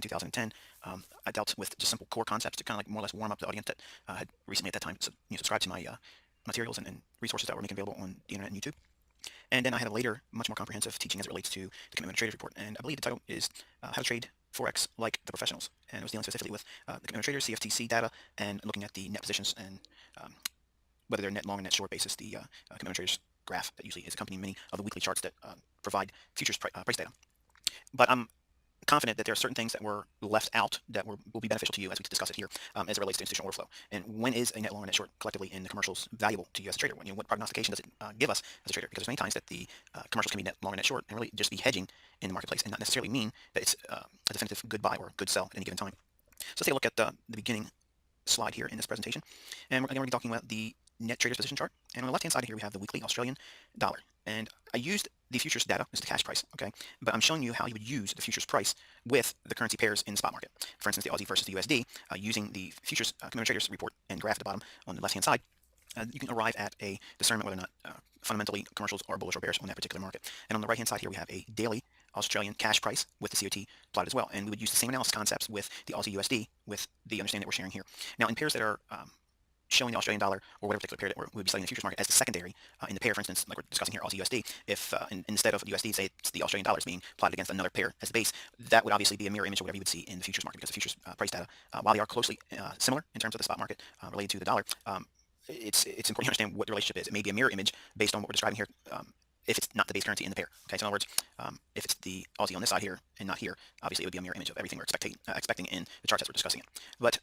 in 2010, I dealt with just simple core concepts to kind of like more or less warm up the audience that had recently at that time subscribed to my materials and resources that were making available on the internet and YouTube. And then I had a later, much more comprehensive teaching as it relates to the Commitment Traders Report. And I believe the title is How to Trade Forex Like the Professionals. And it was dealing specifically with the Commitment Traders, CFTC data, and looking at the net positions and whether they're net long or net short basis, the Commitment Traders graph that usually is accompanying many of the weekly charts that provide futures price data. But I'm confident that there are certain things that were left out that will be beneficial to you as we discuss it here as it relates to institutional order flow. And when is a net long or net short collectively in the commercials valuable to you as a trader? What prognostication does it give us as a trader? Because there's many times that the commercials can be net long or net short and really just be hedging in the marketplace and not necessarily mean that it's a definitive good buy or good sell at any given time. So let's take a look at the beginning slide here in this presentation. And again, we're going to be talking about the net traders position chart. And on the left-hand side here, we have the weekly Australian dollar. And I used the futures data as the cash price, okay? But I'm showing you how you would use the futures price with the currency pairs in the spot market. For instance, the Aussie versus the USD, using the futures Commitment Traders report and graph at the bottom on the left-hand side, you can arrive at a discernment whether or not fundamentally commercials are bullish or bearish on that particular market. And on the right-hand side here, we have a daily Australian cash price with the COT plotted as well. And we would use the same analysis concepts with the Aussie USD with the understanding that we're sharing here. Now, in pairs that are showing the Australian dollar or whatever particular pair that we would be studying in the futures market as the secondary in the pair, for instance, like we're discussing here, Aussie USD, if instead of USD, say it's the Australian dollars being plotted against another pair as the base, that would obviously be a mirror image of whatever you would see in the futures market, because the futures price data, while they are closely similar in terms of the spot market related to the dollar, it's important to understand what the relationship is. It may be a mirror image based on what we're describing here, if it's not the base currency in the pair. Okay, so in other words, if it's the Aussie on this side here and not here, obviously it would be a mirror image of everything we're expecting in the charts as we're discussing it. But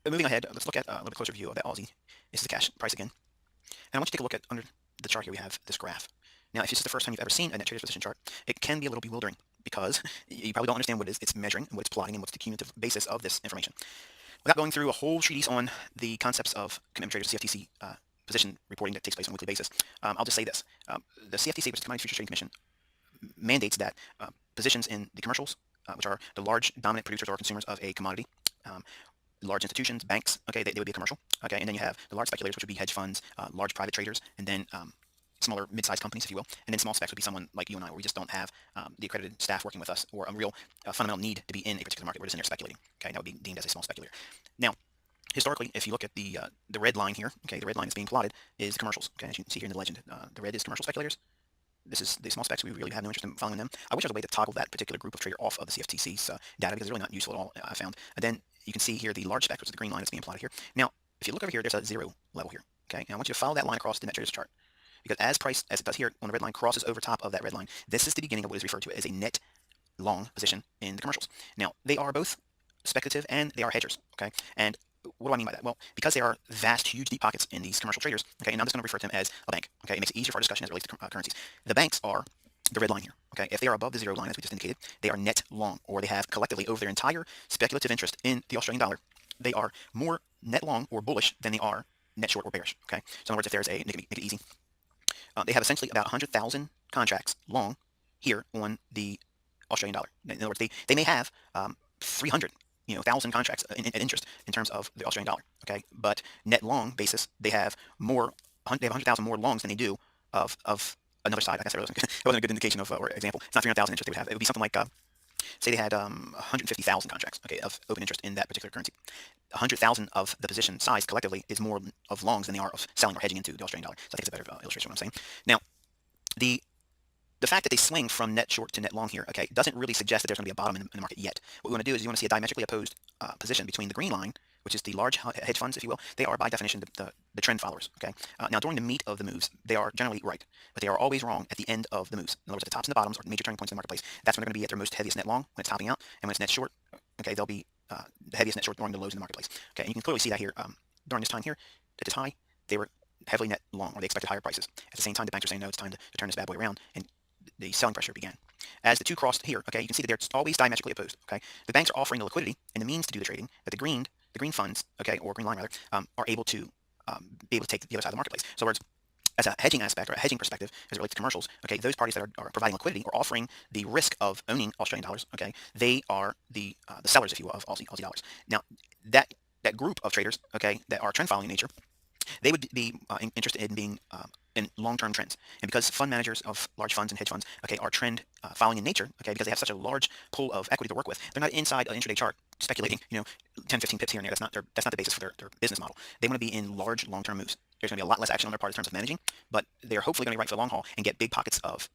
moving ahead, let's look at a little bit closer view of that Aussie. This is the cash price again. And I want you to take a look at under the chart here, we have this graph. Now, if this is the first time you've ever seen a net trader's position chart, it can be a little bewildering because you probably don't understand what it's measuring and what it's plotting and what's the cumulative basis of this information. Without going through a whole treatise on the concepts of commitment traders, CFTC position reporting that takes place on a weekly basis, I'll just say this. The CFTC, which is the Commodity Futures Trading Commission, mandates that positions in the commercials, which are the large dominant producers or consumers of a commodity, large institutions, banks, okay, they would be a commercial, okay, and then you have the large speculators, which would be hedge funds, large private traders, and then smaller mid-sized companies, if you will, and then small specs would be someone like you and I, where we just don't have the accredited staff working with us or a real fundamental need to be in a particular market. We're just in there speculating, okay, and that would be deemed as a small speculator. Now, historically, if you look at the red line here, okay, the red line that's being plotted is commercials, okay, as you can see here in the legend, the red is commercial speculators. This is the small specs. We really have no interest in following them. I wish there was a way to toggle that particular group of trader off of the CFTC's data, because it's really not useful at all, I found. And then you can see here the large spec, which is the green line that's being plotted here. Now, if you look over here, there's a zero level here, okay? And I want you to follow that line across the net traders chart, because as price, as it does here, when the red line crosses over top of that red line, this is the beginning of what is referred to as a net long position in the commercials. Now, they are both speculative and they are hedgers, okay? And what do I mean by that? Well, because there are vast, huge, deep pockets in these commercial traders, okay, and I'm just going to refer to them as a bank, okay? It makes it easier for our discussion as it relates to currencies. The banks are the red line here, okay? If they are above the zero line, as we just indicated, they are net long, or they have collectively over their entire speculative interest in the Australian dollar, they are more net long or bullish than they are net short or bearish, okay? So in other words, if there's a, make it easy, they have essentially about 100,000 contracts long here on the Australian dollar. In other words, they may have 300 1,000 contracts in interest in terms of the Australian dollar, okay? But net long basis, they have more, they have 100,000 more longs than they do of another side. I guess that wasn't a good indication of or example. It's not 300,000 interest they would have. It would be something like, say they had 150,000 contracts, okay, of open interest in that particular currency. 100,000 of the position size collectively is more of longs than they are of selling or hedging into the Australian dollar. So I think it's a better illustration of what I'm saying. Now, the fact that they swing from net short to net long here, okay, doesn't really suggest that there's going to be a bottom in the market yet. What we want to do is you want to see a diametrically opposed position between the green line, which is the large hedge funds, if you will. They are, by definition, the trend followers, okay? Now, during the meat of the moves, they are generally right, but they are always wrong at the end of the moves. In other words, at the tops and the bottoms are major turning points in the marketplace. That's when they're going to be at their most heaviest net long, when it's topping out, and when it's net short, okay, they'll be the heaviest net short during the lows in the marketplace. Okay, and you can clearly see that here during this time here, at this high, they were heavily net long, or they expected higher prices. At the same time, the banks are saying, no, it's time to turn this bad boy around, and the selling pressure began. As the two crossed here, okay, you can see that they're always diametrically opposed, okay? The banks are offering the liquidity and the means to do the trading that the green funds, okay, or green line rather, are able to take the other side of the marketplace. So in other words, as a hedging aspect or a hedging perspective as it relates to commercials, okay, those parties that are providing liquidity or offering the risk of owning Australian dollars, okay, they are the sellers, if you will, of Aussie dollars. Now, that group of traders, okay, that are trend following in nature, they would be interested in being in long-term trends. And because fund managers of large funds and hedge funds, okay, are trend following in nature, okay, because they have such a large pool of equity to work with, they're not inside an intraday chart speculating, 10, 15 pips here and there. That's not the basis for their business model. They want to be in large long-term moves. There's going to be a lot less action on their part in terms of managing, but they're hopefully going to be right for the long haul and get big pockets of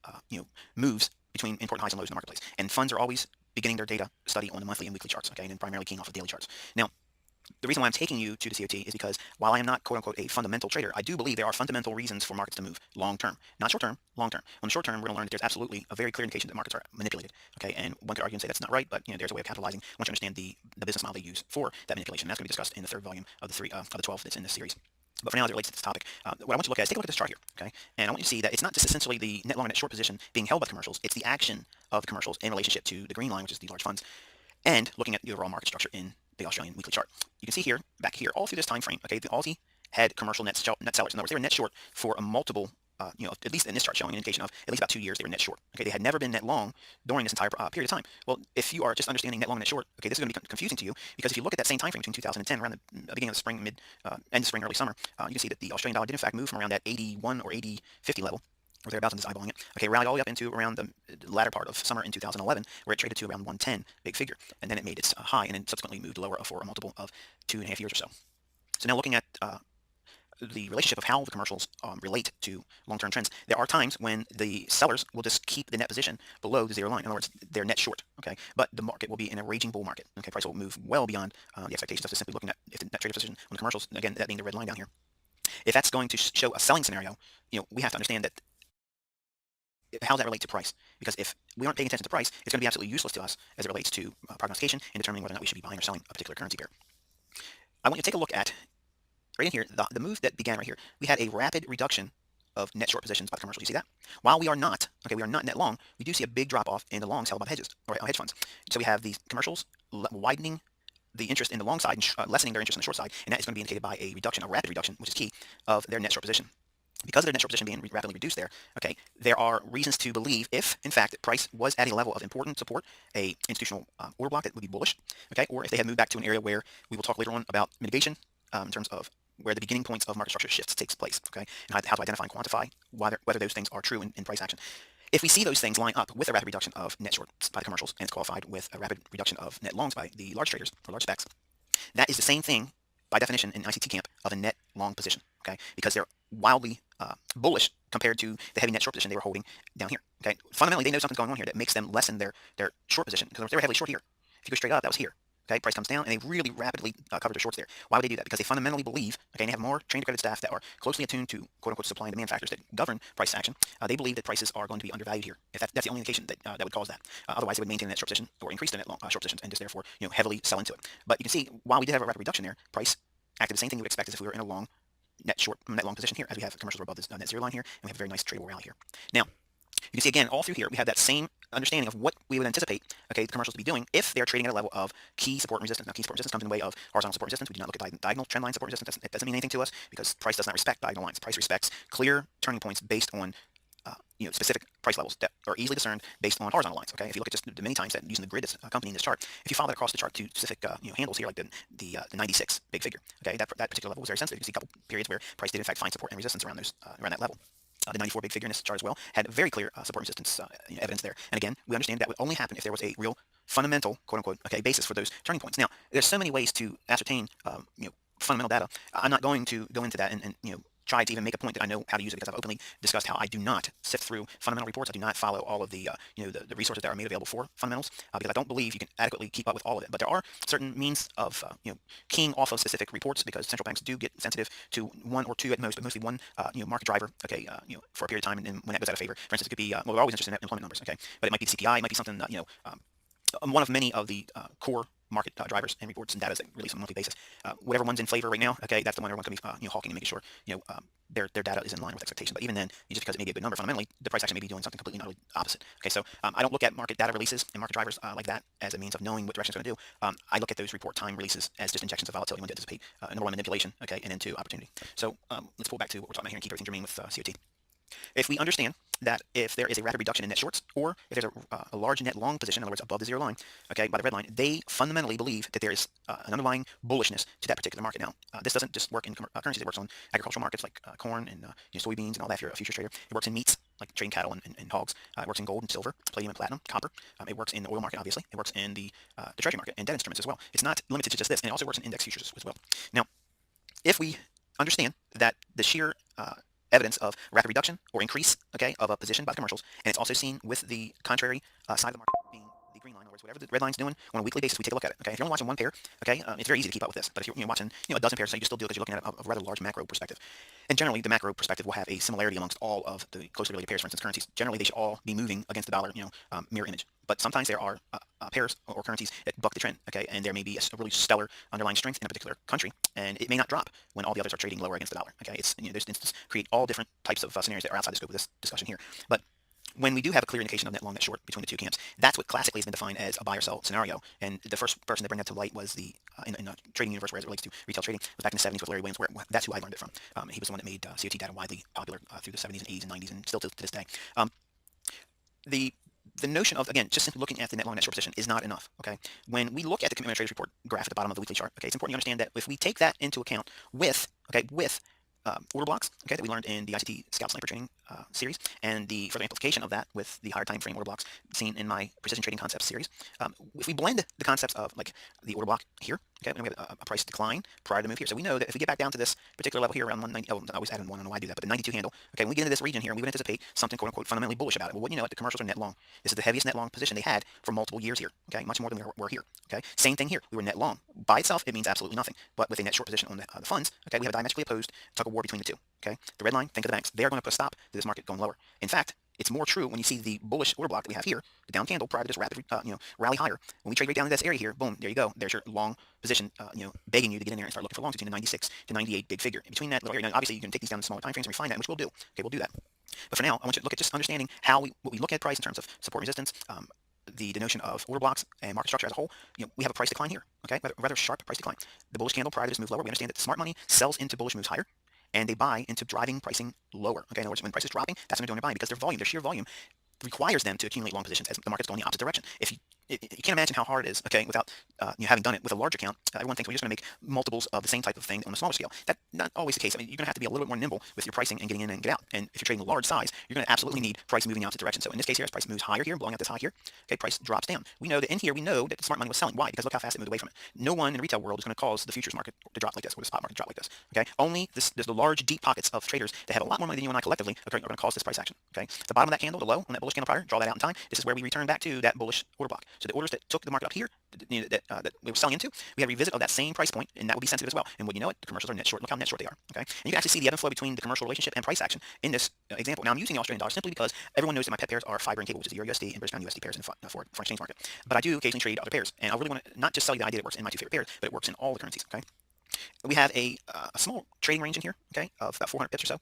moves between important highs and lows in the marketplace. And funds are always beginning their data study on the monthly and weekly charts, okay, and then primarily keying off of daily charts. Now, the reason why I'm taking you to the COT is because while I am not, quote unquote, a fundamental trader, I do believe there are fundamental reasons for markets to move long term, not short term, long term. On the short term, we're going to learn that there's absolutely a very clear indication that markets are manipulated. Okay, and one could argue and say that's not right, but there's a way of capitalizing once you understand the business model they use for that manipulation. And that's going to be discussed in the third volume of the 12 that's in this series. But for now, as it relates to this topic, what I want you to look at is take a look at this chart here, okay? And I want you to see that it's not just essentially the net long and net short position being held by the commercials, it's the action of the commercials in relationship to the green line, which is the large funds, and looking at the overall market structure in the Australian weekly chart. You can see here, back here, all through this time frame, okay, the Aussie had commercial net sellers. In other words, they were net short for a multiple, at least in this chart showing an indication of at least about 2 years they were net short. Okay, they had never been net long during this entire period of time. Well, if you are just understanding net long and net short, okay, this is going to be confusing to you because if you look at that same time frame between 2010, around the beginning of the spring, end of spring, early summer, you can see that the Australian dollar did in fact move from around that 81 or 80.50 level, or thereabouts. I'm just eyeballing it. Okay, rallied all the way up into around the latter part of summer in 2011, where it traded to around 110, big figure, and then it made its high, and then subsequently moved lower for a multiple of 2.5 years or so. So now looking at the relationship of how the commercials relate to long-term trends, there are times when the sellers will just keep the net position below the zero line. In other words, they're net short, okay? But the market will be in a raging bull market, okay? Price will move well beyond the expectations of just simply looking at if the net trader position on the commercials, again, that being the red line down here. If that's going to show a selling scenario, we have to understand that how does that relate to price? Because if we aren't paying attention to price, it's going to be absolutely useless to us as it relates to prognostication and determining whether or not we should be buying or selling a particular currency pair. I want you to take a look at right in here, the move that began right here. We had a rapid reduction of net short positions by the commercials. You see that? While we are not net long, we do see a big drop off in the longs held by the hedges or hedge funds. So we have these commercials widening the interest in the long side and lessening their interest in the short side, and that is going to be indicated by a reduction, a rapid reduction, which is key, of their net short position. Because of their net short position being rapidly reduced there, okay, there are reasons to believe if, in fact, price was at a level of important support, a institutional order block that would be bullish, okay, or if they had moved back to an area where we will talk later on about mitigation in terms of where the beginning points of market structure shifts takes place, okay, and how to identify and quantify whether those things are true in price action. If we see those things line up with a rapid reduction of net shorts by the commercials and it's qualified with a rapid reduction of net longs by the large traders or large specs, that is the same thing by definition in ICT camp of a net long position, okay, because they're wildly bullish compared to the heavy net short position they were holding down here, okay. Fundamentally, they know something's going on here that makes them lessen their short position, because they were heavily short here. If you go straight up, that was here. Okay, price comes down, and they really rapidly cover their shorts there. Why would they do that? Because they fundamentally believe, okay, and they have more trained accredited staff that are closely attuned to quote-unquote supply and demand factors that govern price action. They believe that prices are going to be undervalued here. If that's the only indication that would cause that. Otherwise, they would maintain that short position or increase the net long, short positions and just therefore heavily sell into it. But you can see while we did have a rapid reduction there, price acted the same thing you would expect as if we were in a long net long position here, as we have commercials above this net zero line here, and we have a very nice tradable rally here. Now, you can see again all through here we have that same understanding of what we would anticipate, okay, the commercials to be doing if they're trading at a level of key support and resistance. Now, key support and resistance comes in the way of horizontal support and resistance. We do not look at diagonal trend line support and resistance. It doesn't mean anything to us because price does not respect diagonal lines. Price respects clear turning points based on specific price levels that are easily discerned based on horizontal lines. Okay, if you look at just the many times that using the grid that's accompanying this chart, if you follow that across the chart to specific handles here, like the 96 big figure, okay, that particular level was very sensitive. You can see a couple periods where price did in fact find support and resistance around that level. The 94 big figure in this chart as well had very clear support and resistance evidence there. And again, we understand that would only happen if there was a real fundamental, quote unquote, okay, basis for those turning points. Now, there's so many ways to ascertain, fundamental data. I'm not going to go into that and try to even make a point that I know how to use it, because I've openly discussed how I do not sift through fundamental reports. I do not follow all of the the resources that are made available for fundamentals because I don't believe you can adequately keep up with all of it. But there are certain means of keying off of specific reports, because central banks do get sensitive to one or two at most, but mostly one market driver, okay, for a period of time, and when that goes out of favor. For instance, it could be well, we're always interested in employment numbers, okay, but it might be the CPI, it might be something one of many of the core market drivers and reports and data that release on a monthly basis. Whatever one's in flavor right now, okay, that's the one everyone's going to be hawking and making sure their data is in line with expectation. But even then, just because it may be a good number, fundamentally, the price action may be doing something completely and utterly opposite. Okay, so I don't look at market data releases and market drivers like that as a means of knowing what direction it's going to do. I look at those report time releases as just injections of volatility when to anticipate number one, manipulation, okay, and then two, opportunity. So let's pull back to what we're talking about here and keep everything germane with COT. If we understand that if there is a rapid reduction in net shorts, or if there's a large net long position, in other words, above the zero line, okay, by the red line, they fundamentally believe that there is an underlying bullishness to that particular market. Now, this doesn't just work in currencies; it works on agricultural markets like corn and soybeans and all that. If you're a futures trader, it works in meats like trading cattle and hogs. It works in gold and silver, palladium and platinum, copper. It works in the oil market, obviously. It works in the treasury market and debt instruments as well. It's not limited to just this, and it also works in index futures as well. Now, if we understand that the sheer evidence of rapid reduction or increase, okay, of a position by the commercials, and it's also seen with the contrary side of the market being the green line, in other words, whatever the red line's doing on a weekly basis, we take a look at it. Okay, if you're only watching one pair, okay, it's very easy to keep up with this. But if you're watching a dozen pairs, so you still do it because you're looking at a rather large macro perspective. And generally, the macro perspective will have a similarity amongst all of the closely related pairs. For instance, currencies. Generally, they should all be moving against the dollar, mirror image. But sometimes there are pairs or currencies that buck the trend, okay, and there may be a really stellar underlying strength in a particular country, and it may not drop when all the others are trading lower against the dollar. Okay, it's there's instances create all different types of scenarios that are outside the scope of this discussion here. But when we do have a clear indication of net long, net short between the two camps, that's what classically has been defined as a buy or sell scenario. And the first person to bring that to light was the in the trading universe, where as it relates to retail trading, was back in the 70s with Larry Williams, where that's who I learned it from. He was the one that made COT data widely popular through the 70s and 80s and 90s, and still to this day. The the notion of, again, just simply looking at the net long net short position is not enough. Okay, when we look at the commitment traders report graph at the bottom of the weekly chart, okay, it's important to understand that if we take that into account with order blocks, okay, that we learned in the ICT Scout Sniper training series, and the further amplification of that with the higher time frame order blocks seen in my Precision Trading Concepts series. If we blend the concepts of like the order block here, okay, and we have a price decline prior to the move here, so we know that if we get back down to this particular level here around 190, I always add in one, I don't know why I do that, but the 92 handle, okay, when we get into this region here, we would anticipate something quote unquote fundamentally bullish about it. Well, what you know what, the commercials are net long. This is the heaviest net long position they had for multiple years here, okay, much more than we were here, okay. Same thing here, we were net long. By itself, it means absolutely nothing, but with a net short position on the funds, okay, we have a diametrically opposed tug of war between the two. Okay, the red line, think of the banks. They are going to put a stop to this market going lower. In fact, it's more true when you see the bullish order block that we have here, the down candle prior to this rapid, rally higher. When we trade right down to this area here, boom, there you go. There's your long position, begging you to get in there and start looking for longs between the 96 to 98 big figure. In between that little area, now obviously you can take these down to smaller time frames and refine that, which we'll do. Okay, we'll do that. But for now, I want you to look at just understanding how what we look at price in terms of support resistance, the notion of order blocks and market structure as a whole. We have a price decline here. Okay, a rather sharp price decline. The bullish candle prior to this move lower. We understand that the smart money sells into bullish moves higher, and they buy into driving pricing lower. Okay, in other words, when price is dropping, that's when they're doing their buying, because their sheer volume requires them to accumulate long positions as the market's going the opposite direction. If you can't imagine how hard it is, okay, without having done it with a large account. Everyone thinks we're just going to make multiples of the same type of thing on a smaller scale. That's not always the case. I mean, you're going to have to be a little bit more nimble with your pricing and getting in and get out. And if you're trading large size, you're going to absolutely need price moving out the direction. So in this case here, as price moves higher here, blowing out this high here, okay, price drops down. We know that in here, we know that the smart money was selling. Why? Because look how fast it moved away from it. No one in the retail world is going to cause the futures market to drop like this, or the spot market to drop like this. Okay, only there's the large deep pockets of traders that have a lot more money than you and I collectively are going to cause this price action. Okay, the bottom of that candle, the low on that bullish candle prior, draw that out in time. This is where we return back to that bullish order block. So the orders that took the market up here, that we were selling into, we had a revisit of that same price point, and that would be sensitive as well. And when you know it, the commercials are net short. Look how net short they are. Okay, and you can actually see the ebb and flow between the commercial relationship and price action in this example. Now I'm using the Australian dollar simply because everyone knows that my pet pairs are fiber and cable, which is the Euro USD and British pound USD pairs in the foreign exchange market. But I do occasionally trade other pairs, and I really want to not just sell you the idea that it works in my two favorite pairs, but it works in all the currencies. Okay, we have a small trading range in here, okay, of about 400 pips or so.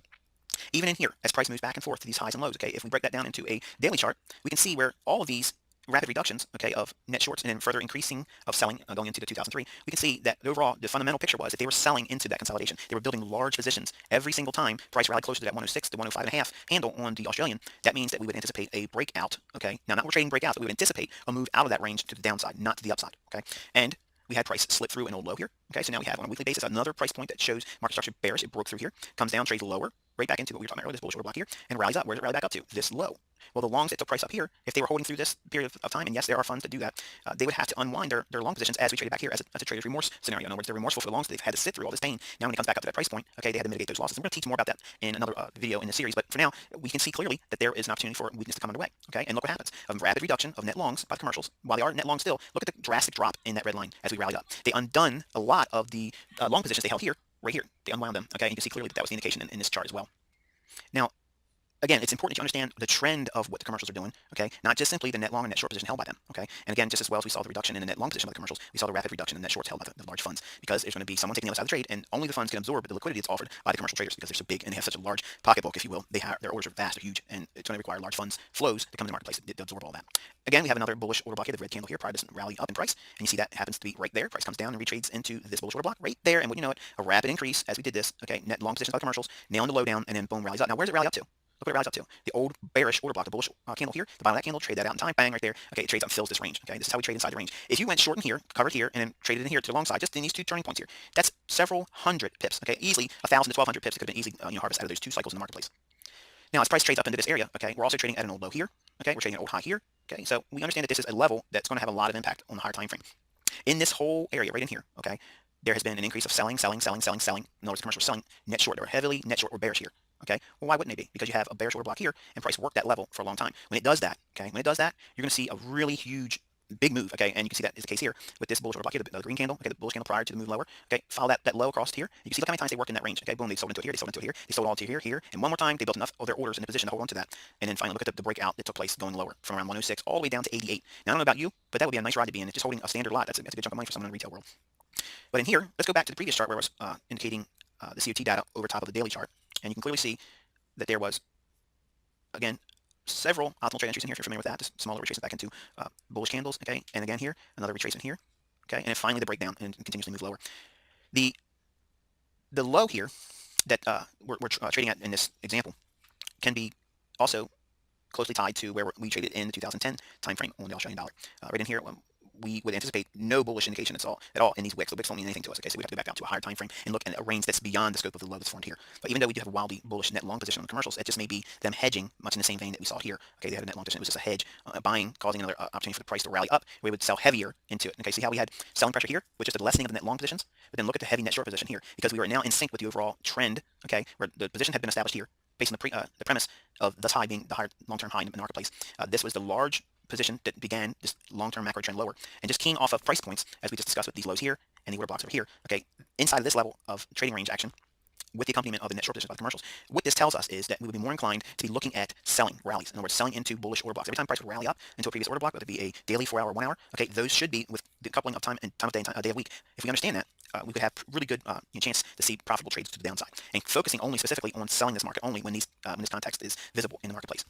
Even in here, as price moves back and forth to these highs and lows, okay, if we break that down into a daily chart, we can see where all of these rapid reductions, okay, of net shorts and then further increasing of selling going into the 2003, we can see that overall the fundamental picture was that they were selling into that consolidation. They were building large positions every single time price rallied closer to that 106 to 105 and a half handle on the Australian. That means that we would anticipate a breakout, okay, now not we're trading breakouts, but we would anticipate a move out of that range to the downside, not to the upside, okay, and we had price slip through an old low here. Okay, so now we have on a weekly basis another price point that shows market structure bearish. It broke through here, comes down, trades lower, right back into what we were talking about earlier, this bullish order block here, and rallies up. Where does it rally back up to? This low. Well, the longs that took price up here, if they were holding through this period of time, and yes, there are funds that do that, they would have to unwind their long positions as we traded back here as a trader's remorse scenario. In other words, they're remorseful for the longs. They've had to sit through all this pain. Now, when it comes back up to that price point, okay, they had to mitigate those losses. And we're going to teach more about that in another video in the series. But for now, we can see clearly that there is an opportunity for weakness to come underway. Okay, and look what happens: a rapid reduction of net longs by the commercials. While they are net long still, look at the drastic drop in that red line as we rallied up. They undone a lot of the long positions they held here, right here. They unwound them. Okay, and you can see clearly that was the indication in this chart as well. Now, again, it's important to understand the trend of what the commercials are doing, okay? Not just simply the net long and net short position held by them, okay? And again, just as well as we saw the reduction in the net long position by the commercials, we saw the rapid reduction in net shorts held by the large funds, because there's going to be someone taking the other side of the trade, and only the funds can absorb the liquidity that's offered by the commercial traders, because they're so big and they have such a large pocketbook, if you will. Their orders are vast, they're huge, and it's going to require large funds flows to come to the marketplace to absorb all that. Again, we have another bullish order block here, the red candle here, prior to this rally up in price, and you see that happens to be right there. Price comes down and retrades into this bullish order block right there, and when you know it, a rapid increase as we did this, okay? Net long positions by the commercials, nailing the low down, and then boom, rallies up. Now, where does it rally up to? Look what it rallies up to. The old bearish order block, the bullish candle here, the bottom of that candle, trade that out in time, bang, right there. Okay, it trades up and fills this range. Okay, this is how we trade inside the range. If you went short in here, covered here, and then traded in here to the long side, just in these two turning points here, that's several hundred pips. Okay, easily 1,000 to 1,200 pips. It could have been easily harvest out of those two cycles in the marketplace. Now, as price trades up into this area, okay, we're also trading at an old low here. Okay, we're trading at an old high here. Okay, so we understand that this is a level that's going to have a lot of impact on the higher time frame. In this whole area right in here, okay, there has been an increase of selling, selling, selling, selling, selling. Notice commercials selling net short. They were heavily net short or bearish here. Okay, well, why wouldn't they be? Because you have a bearish order block here, and price worked that level for a long time. When it does that, okay, when it does that, you're going to see a really huge, big move. Okay, and you can see that is the case here with this bullish order block here, the green candle. Okay, the bullish candle prior to the move lower. Okay, follow that low across here. You can see look how many times they worked in that range. Okay, boom, they sold into it here, they sold into it here, they sold all to here, here, and one more time they built enough of their orders in the position to hold on to that. And then finally look at the breakout that took place going lower from around 106 all the way down to 88. Now I don't know about you, but that would be a nice ride to be in. Just holding a standard lot. That's a good chunk of money for someone in the retail world. But in here, let's go back to the previous chart where it was indicating the COT data over top of the daily chart, and you can clearly see that there was, again, several optimal trade entries in here if you're familiar with that. Just smaller retracement back into bullish candles, okay? And again here, another retracement here, okay? And then finally the breakdown and continuously move lower. The low here that we're trading at in this example can be also closely tied to where we traded in the 2010 timeframe on the Australian dollar. Right in here, we would anticipate no bullish indication at all in these wicks. The wicks don't mean anything to us. Okay, so we have to go back down to a higher time frame and look at a range that's beyond the scope of the low that's formed here. But even though we do have a wildly bullish net long position on the commercials, it just may be them hedging much in the same vein that we saw here. Okay, they had a net long position. It was just a hedge, buying, causing another opportunity for the price to rally up. We would sell heavier into it. Okay, see how we had selling pressure here, which is the lessening of the net long positions. But then look at the heavy net short position here, because we were now in sync with the overall trend. Okay, where the position had been established here based on the premise of this high being the higher long-term high in the marketplace. This was the large position that began this long-term macro trend lower, and just keying off of price points as we just discussed with these lows here and the order blocks over here. Okay, inside of this level of trading range action, with the accompaniment of the net short position by the commercials, what this tells us is that we would be more inclined to be looking at selling rallies. In other words, selling into bullish order blocks. Every time price would rally up into a previous order block, whether it be a daily, 4-hour, 1 hour, okay, those should be with the coupling of time and time of day and day of week. If we understand that, we could have really good chance to see profitable trades to the downside, and focusing only specifically on selling this market only when this context is visible in the marketplace.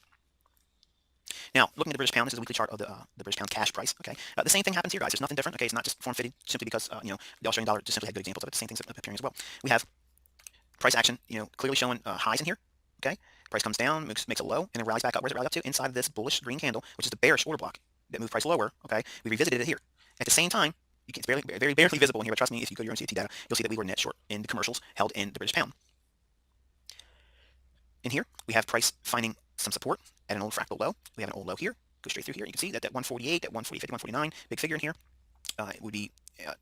Now, looking at the British pound, this is a weekly chart of the British pound cash price. Okay, the same thing happens here, guys. There's nothing different. Okay, it's not just form fitted simply because the Australian dollar just simply had good examples of it. The same things appearing as well. We have price action, clearly showing highs in here. Okay, price comes down, makes a low, and then rallies back up. Where's it rally up to? Inside of this bullish green candle, which is the bearish order block that moved price lower. Okay, we revisited it here. At the same time, it's very barely visible in here, but trust me, if you go to your own CT data, you'll see that we were net short in the commercials held in the British pound. In here, we have price finding some support at an old fractal low. We have an old low here. Go straight through here. You can see that 148, that 140, 50, 149, big figure in here. It would be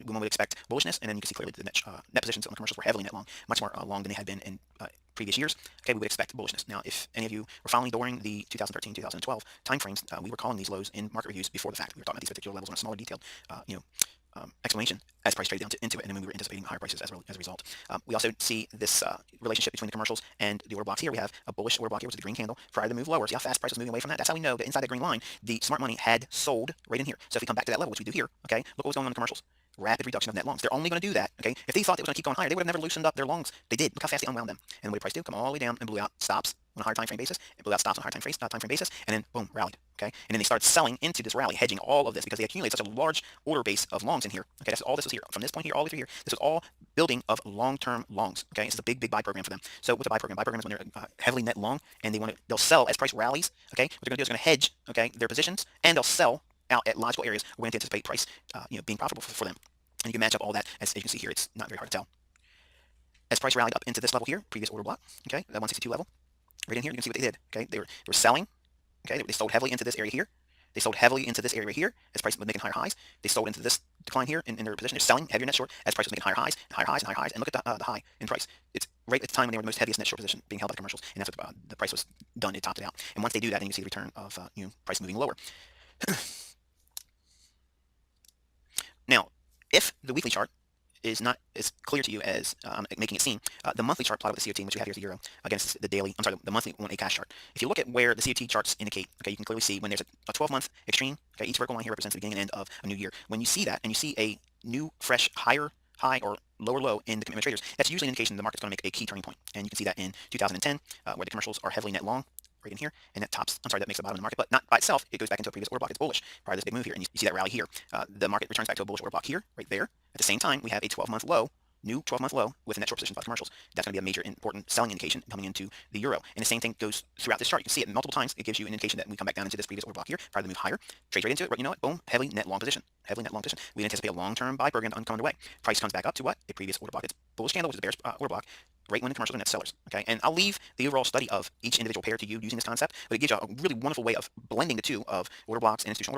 one would expect bullishness, and then you can see clearly the net positions on the commercials were heavily net long, much more long than they had been in previous years. Okay, we would expect bullishness. Now, if any of you were following during the 2013, 2012 timeframes, we were calling these lows in market reviews before the fact. We were talking about these particular levels on a smaller detailed, explanation as price traded down into it, and then we were anticipating higher prices as a result. We also see this relationship between the commercials and the order blocks here. We have a bullish order block here, which is the green candle, prior to the move lower. See how fast price was moving away from that? That's how we know that inside that green line, the smart money had sold right in here. So if we come back to that level, which we do here, okay, look what was going on in the commercials. Rapid reduction of net longs. They're only going to do that, okay? If they thought they were going to keep going higher, they would have never loosened up their longs. They did. Look how fast they unwound them. And what did price do? Come all the way down and blew out stops on a higher time frame basis, and blew out stops on a higher time frame basis, and then boom, rallied, okay? And then they started selling into this rally, hedging all of this because they accumulated such a large order base of longs in here. Okay, that's all this was here. From this point here all the way through here, this was all building of long-term longs, okay? This is a big buy program for them. So what's a buy program? Buy program is when they're heavily net long, and they'll sell as price rallies, okay? What they're going to do is they're going to hedge, okay, their positions, and they'll sell out at logical areas where they anticipate price, being profitable for them. And you can match up all that, as you can see here, it's not very hard to tell. As price rallied up into this level here, previous order block, okay, that 162 level, right in here, you can see what they did, okay, they were selling, okay, they sold heavily into this area here, they sold heavily into this area right here, as price was making higher highs, they sold into this decline here in their position, they're selling heavier net short, as price was making higher highs, and higher highs, and higher highs, and look at the high in price, it's right at the time when they were the most heaviest net short position being held by the commercials, and that's what the price was done, it topped it out, and once they do that, then you see the return of, price moving lower. Now, if the weekly chart is not as clear to you as making it seem, the monthly chart plotted with the COT, which we have here is the euro, against the daily, the monthly on a cash chart. If you look at where the COT charts indicate, okay, you can clearly see when there's a 12-month extreme, okay, each vertical line here represents the beginning and end of a new year. When you see that, and you see a new, fresh, higher high or lower low in the commitment traders, that's usually an indication the market's going to make a key turning point. And you can see that in 2010, where the commercials are heavily net long, right in here, and that that makes the bottom of the market, but not by itself. It goes back into a previous order block. It's bullish prior to this big move here, and you see that rally here. The market returns back to a bullish order block here, right there. At the same time, we have a 12-month low new 12-month low with a net short position, 5 commercials. That's going to be a major important selling indication coming into the euro. And the same thing goes throughout this chart. You can see it multiple times. It gives you an indication that we come back down into this previous order block here, prior to the move higher, trades right into it, right? You know what? Boom, heavily net long position. Heavily net long position. We anticipate a long-term buy program to come underway. Price comes back up to what? A previous order block. It's bullish candle, which is a bearish order block. Right when the commercials are net sellers. Okay, and I'll leave the overall study of each individual pair to you using this concept, but it gives you a really wonderful way of blending the two of order blocks and institutional